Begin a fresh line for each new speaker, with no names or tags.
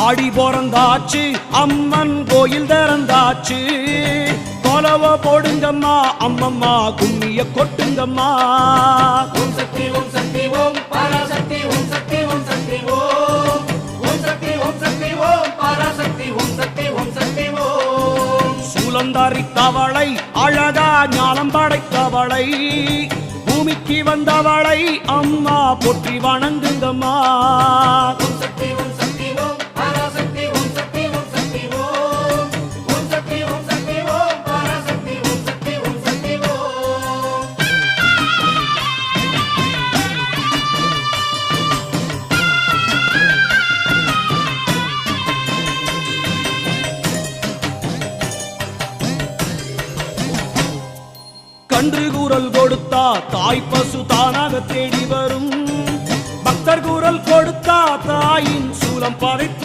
ஆடி பிறந்தாச்சு அம்மன் கோயில் திறந்தாச்சு கொலவ போடுங்கம்மா அம்மம்மா கும்மிய கொட்டுங்கம்மா.
ஓம் சக்தி ஓம் சக்தி ஓம் பராசக்தி ஓம் சக்தி ஓம் சக்தி ஓம் ஓம் சக்தி ஓம் சக்தி ஓம் பராசக்தி ஓம் சக்தி ஓம் சக்தி ஓம்.
சூலந்தரித்தவளை அழகா ஞானம் படைத்தவளை பூமிக்கு வந்தவளை அம்மா போற்றி வணங்குங்கம்மா.
ஓம் சக்தி ஓம் சக்தி ஓம் பராசக்தி ஓம் சக்தி ஓம் சக்தி ஓம் ஓம் சக்தி ஓம் சக்தி ஓம் பராசக்தி ஓம் சக்தி ஓம் சக்தி ஓம்.
கன்று கூறல் கொடுத்தா தாய் பசு தானாக தேடி வரும். பக்தர் கூறல் கொடுத்தா தாயின் சூலம் பதைத்து